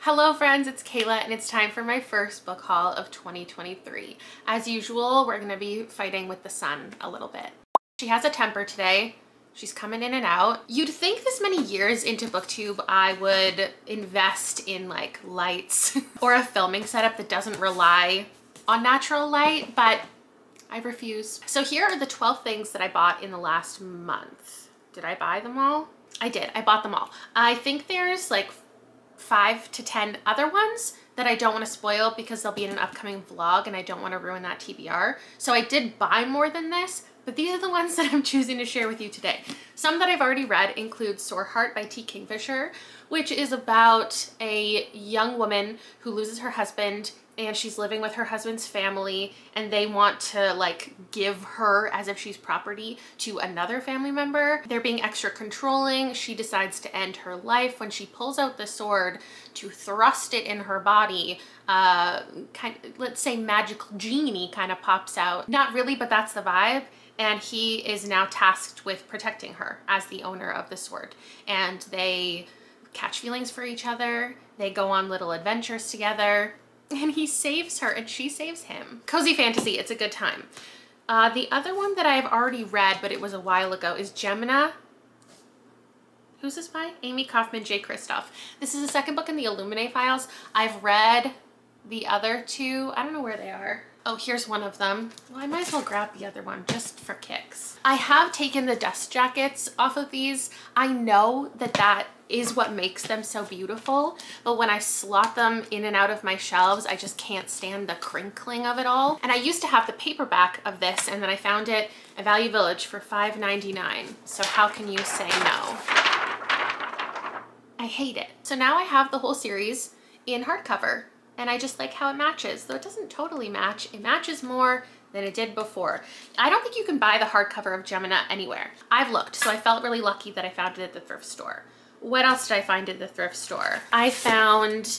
Hello friends, it's Kayla and it's time for my first book haul of 2023. As usual, we're gonna be fighting with the sun a little bit. She has a temper today. She's coming in and out. You'd think this many years into booktube I would invest in like lights or a filming setup that doesn't rely on natural light, but I refuse. So here are the 12 things that I bought in the last month. Did I buy them all? I did, I bought them all. I think there's like 5 to 10 other ones that I don't want to spoil because they'll be in an upcoming vlog and I don't want to ruin that TBR. So I did buy more than this, but these are the ones that I'm choosing to share with you today. Some that I've already read include Sore Heart by T. Kingfisher, which is about a young woman who loses her husband and she's living with her husband's family and they want to like give her as if she's property to another family member. They're being extra controlling. She decides to end her life when she pulls out the sword to thrust it in her body. Let's say magical genie kind of pops out. Not really, but that's the vibe. And he is now tasked with protecting her as the owner of the sword. And they catch feelings for each other. They go on little adventures together. And he saves her and she saves him. Cozy fantasy, it's a good time. The other one that I've already read, but it was a while ago, is Gemina. Who's this by? Amy Kaufman, J. Kristoff. This is the second book in the Illuminae files. I've read the other two. I don't know where they are. Oh, here's one of them. Well, I might as well grab the other one just for kicks. I have taken the dust jackets off of these. I know that that is what makes them so beautiful, but when I slot them in and out of my shelves, I just can't stand the crinkling of it all. And I used to have the paperback of this, and then I found it at Value Village for $5.99. So how can you say no? I hate it. So now I have the whole series in hardcover, and I just like how it matches. Though it doesn't totally match, it matches more than it did before. I don't think you can buy the hardcover of Gemina anywhere. I've looked, so I felt really lucky that I found it at the thrift store. What else did I find at the thrift store? I found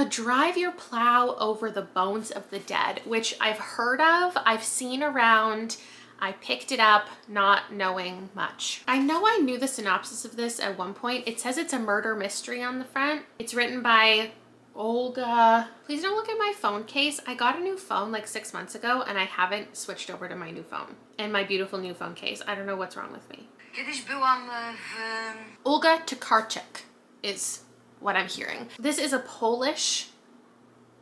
Drive Your Plow Over the Bones of the Dead, which I've heard of, I've seen around. I picked it up not knowing much. I know I knew the synopsis of this at one point. It says it's a murder mystery on the front. It's written by Olga. Please don't look at my phone case. I got a new phone like 6 months ago and I haven't switched over to my new phone and my beautiful new phone case. I don't know what's wrong with me. Olga Tokarczuk is what I'm hearing. This is a Polish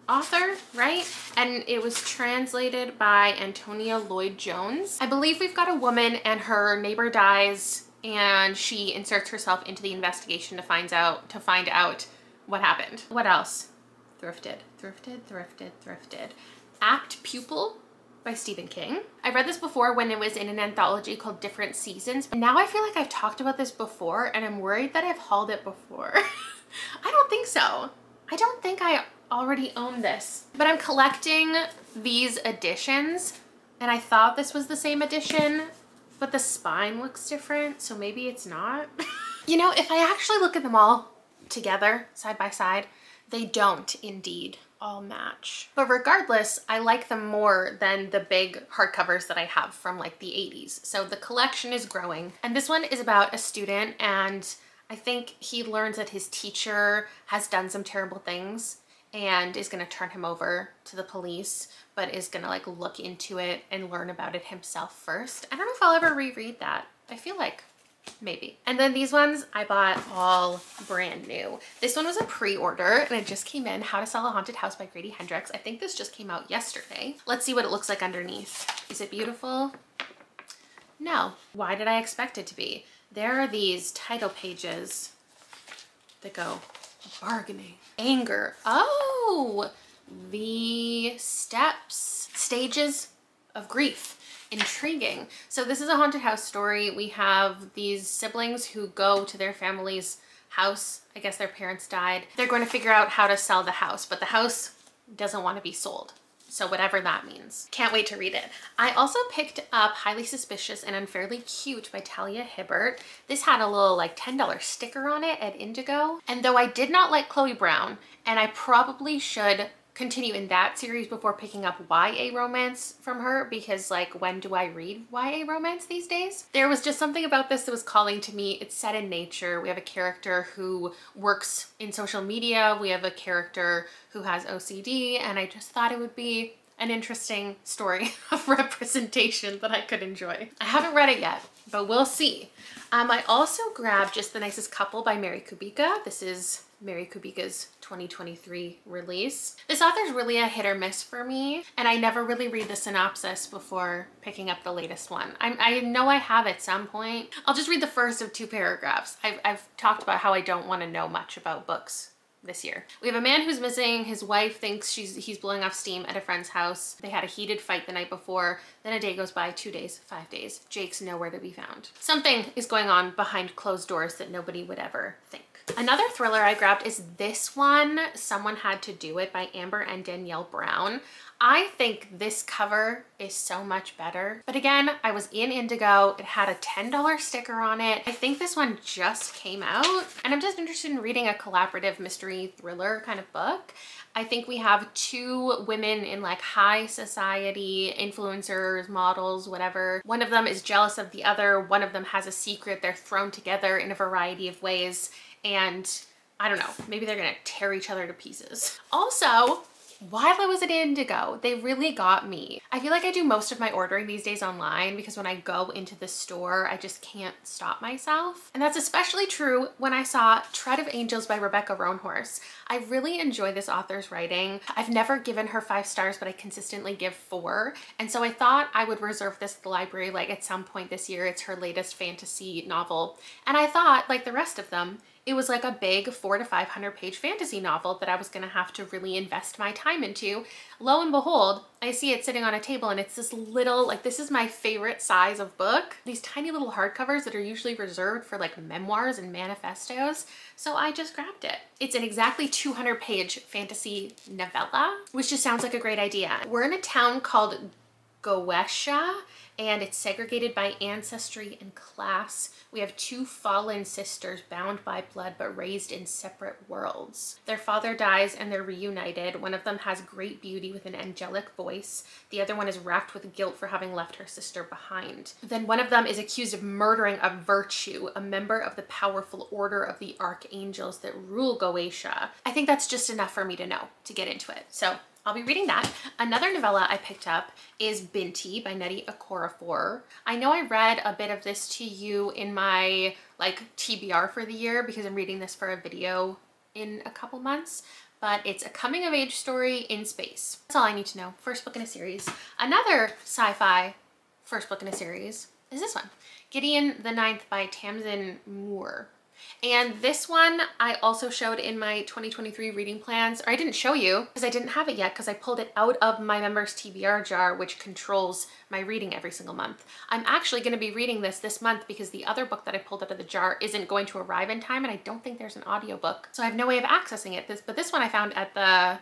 author, right? And it was translated by Antonia Lloyd-Jones. I believe we've got a woman and her neighbor dies and she inserts herself into the investigation to find out what happened. What else? Thrifted. Apt Pupil by Stephen King. I read this before when it was in an anthology called Different Seasons. Now I feel like I've talked about this before and I'm worried that I've hauled it before. I don't think so. I don't think I already own this. But I'm collecting these editions and I thought this was the same edition, but the spine looks different, so maybe it's not. You know, if I actually look at them all together, side by side, they don't indeed all match. But regardless, I like them more than the big hardcovers that I have from like the 80s. So the collection is growing. And this one is about a student and I think he learns that his teacher has done some terrible things and is gonna turn him over to the police, but is gonna like look into it and learn about it himself first. I don't know if I'll ever reread that. I feel like maybe. And then these ones I bought all brand new. This one was a pre-order and it just came in, How to Sell a Haunted House by Grady Hendrix. I think this just came out yesterday. Let's see what it looks like underneath. Is it beautiful? No. Why did I expect it to be? There are these title pages that go bargaining, anger. Oh, the steps, stages of grief. Intriguing. So this is a haunted house story. We have these siblings who go to their family's house. I guess their parents died. They're going to figure out how to sell the house, but the house doesn't want to be sold. So whatever that means. Can't wait to read it. I also picked up Highly Suspicious and Unfairly Cute by Talia Hibbert. This had a little like $10 sticker on it at Indigo. And though I did not like Chloe Brown, and I probably should continue in that series before picking up YA romance from her, because like, when do I read YA romance these days? There was just something about this that was calling to me. It's set in nature. We have a character who works in social media. We have a character who has OCD, and I just thought it would be an interesting story of representation that I could enjoy. I haven't read it yet, but we'll see. I also grabbed Just the Nicest Couple by Mary Kubica. This is Mary Kubica's 2023 release. This author's really a hit or miss for me, and I never really read the synopsis before picking up the latest one. I know I have at some point. I'll just read the first of 2 paragraphs. I've talked about how I don't want to know much about books this year. We have a man who's missing. His wife thinks he's blowing off steam at a friend's house. They had a heated fight the night before. Then a day goes by, 2 days, 5 days. Jake's nowhere to be found. Something is going on behind closed doors that nobody would ever think. Another thriller I grabbed is this one, Someone Had to Do It by Amber and Danielle Brown. I think this cover is so much better. But again, I was in Indigo. It had a $10 sticker on it. I think this one just came out, and I'm just interested in reading a collaborative mystery thriller kind of book. I think we have 2 women in like high society, influencers, models, whatever. One of them is jealous of the other. One of them has a secret. They're thrown together in a variety of ways. And I don't know, maybe they're gonna tear each other to pieces. Also, while I was at Indigo, they really got me. I feel like I do most of my ordering these days online because when I go into the store, I just can't stop myself. And that's especially true when I saw Tread of Angels by Rebecca Roanhorse. I really enjoy this author's writing. I've never given her 5 stars, but I consistently give 4. And so I thought I would reserve this at the library like at some point this year. It's her latest fantasy novel. And I thought, like the rest of them, it was like a big 400 to 500 page fantasy novel that I was gonna have to really invest my time into. Lo and behold, I see it sitting on a table, and it's this little, like, this is my favorite size of book. These tiny little hardcovers that are usually reserved for like memoirs and manifestos. So I just grabbed it. It's an exactly 200 page fantasy novella, which just sounds like a great idea. We're in a town called Goetia, and it's segregated by ancestry and class. We have 2 fallen sisters bound by blood but raised in separate worlds. Their father dies and they're reunited. One of them has great beauty with an angelic voice. The other one is racked with guilt for having left her sister behind. Then one of them is accused of murdering a virtue, a member of the powerful order of the archangels that rule Goetia. I think that's just enough for me to know to get into it. So I'll be reading that. Another novella I picked up is Binti by Nnedi Okorafor. I know I read a bit of this to you in my like TBR for the year because I'm reading this for a video in a couple months, but it's a coming of age story in space. That's all I need to know. First book in a series. Another sci-fi first book in a series is this one, Gideon the Ninth by Tamsin Moore. And this one I also showed in my 2023 reading plans, or I didn't show you because I didn't have it yet because I pulled it out of my members TBR jar, which controls my reading every single month. I'm actually going to be reading this month because the other book that I pulled out of the jar isn't going to arrive in time, and I don't think there's an audiobook, so I have no way of accessing it. But this one I found at the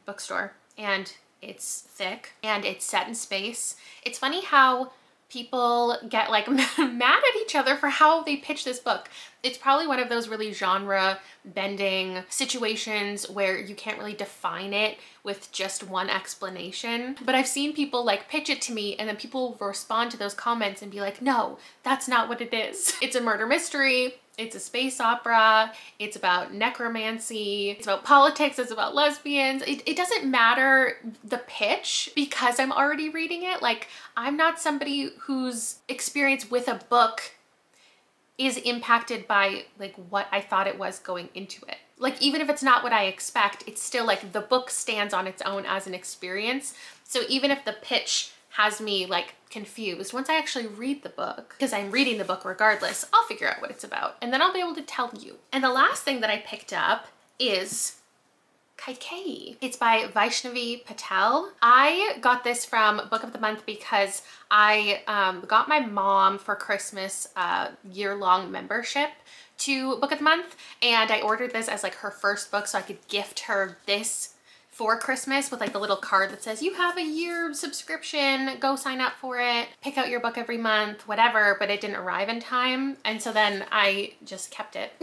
bookstore, and it's thick and it's set in space. It's funny how people get like mad at each other for how they pitch this book. It's probably one of those really genre bending situations where you can't really define it with just one explanation. But I've seen people like pitch it to me, and then people respond to those comments and be like, no, that's not what it is. It's a murder mystery. It's a space opera. It's about necromancy. It's about politics. It's about lesbians. It doesn't matter the pitch because I'm already reading it. Like, I'm not somebody whose experience with a book is impacted by like what I thought it was going into it. Like, even if it's not what I expect, it's still like the book stands on its own as an experience. So even if the pitch has me like confused, once I actually read the book, because I'm reading the book regardless, I'll figure out what it's about and then I'll be able to tell you. And the last thing that I picked up is Kaikeyi. It's by Vaishnavi Patel. I got this from Book of the Month because I got my mom for Christmas a year-long membership to Book of the Month, and I ordered this as like her first book so I could gift her this for Christmas with like the little card that says you have a year subscription, go sign up for it, pick out your book every month, whatever, but it didn't arrive in time. And so then I just kept it.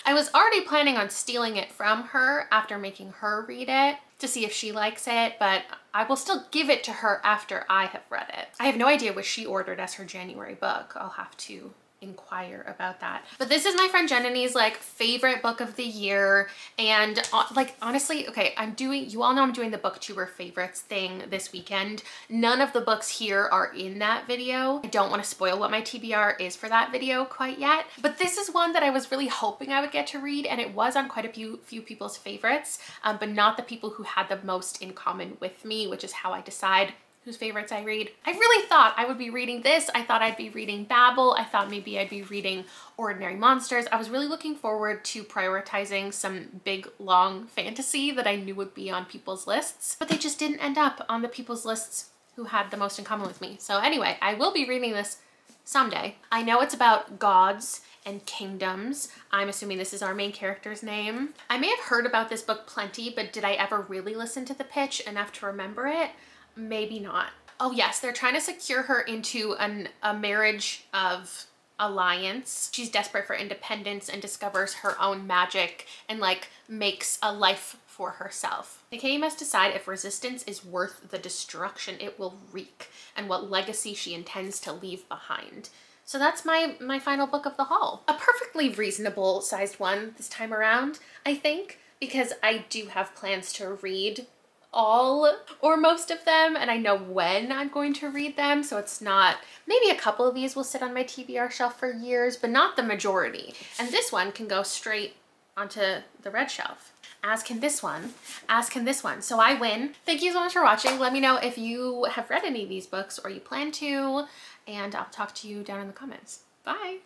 I was already planning on stealing it from her after making her read it to see if she likes it, but I will still give it to her after I have read it. I have no idea what she ordered as her January book. I'll have to inquire about that. But this is my friend Jenny's like favorite book of the year. And like, honestly, okay, you all know I'm doing the booktuber favorites thing this weekend. None of the books here are in that video. I don't want to spoil what my TBR is for that video quite yet, but this is one that I was really hoping I would get to read, and it was on quite a few people's favorites, but not the people who had the most in common with me, which is how I decide whose favorites I read. I really thought I would be reading this. I thought I'd be reading Babel. I thought maybe I'd be reading Ordinary Monsters. I was really looking forward to prioritizing some big, long fantasy that I knew would be on people's lists, but they just didn't end up on the people's lists who had the most in common with me. So anyway, I will be reading this someday. I know it's about gods and kingdoms. I'm assuming this is our main character's name. I may have heard about this book plenty, but did I ever really listen to the pitch enough to remember it? Maybe not. Oh yes, they're trying to secure her into a marriage of alliance. She's desperate for independence and discovers her own magic and like makes a life for herself. The king must decide if resistance is worth the destruction it will wreak and what legacy she intends to leave behind. So that's my final book of the haul. A perfectly reasonable sized one this time around, I think, because I do have plans to read all or most of them, and I know when I'm going to read them, so it's not, maybe a couple of these will sit on my TBR shelf for years, but not the majority. And this one can go straight onto the red shelf, as can this one, as can this one. So I win. Thank you so much for watching. Let me know if you have read any of these books or you plan to, and I'll talk to you down in the comments. Bye.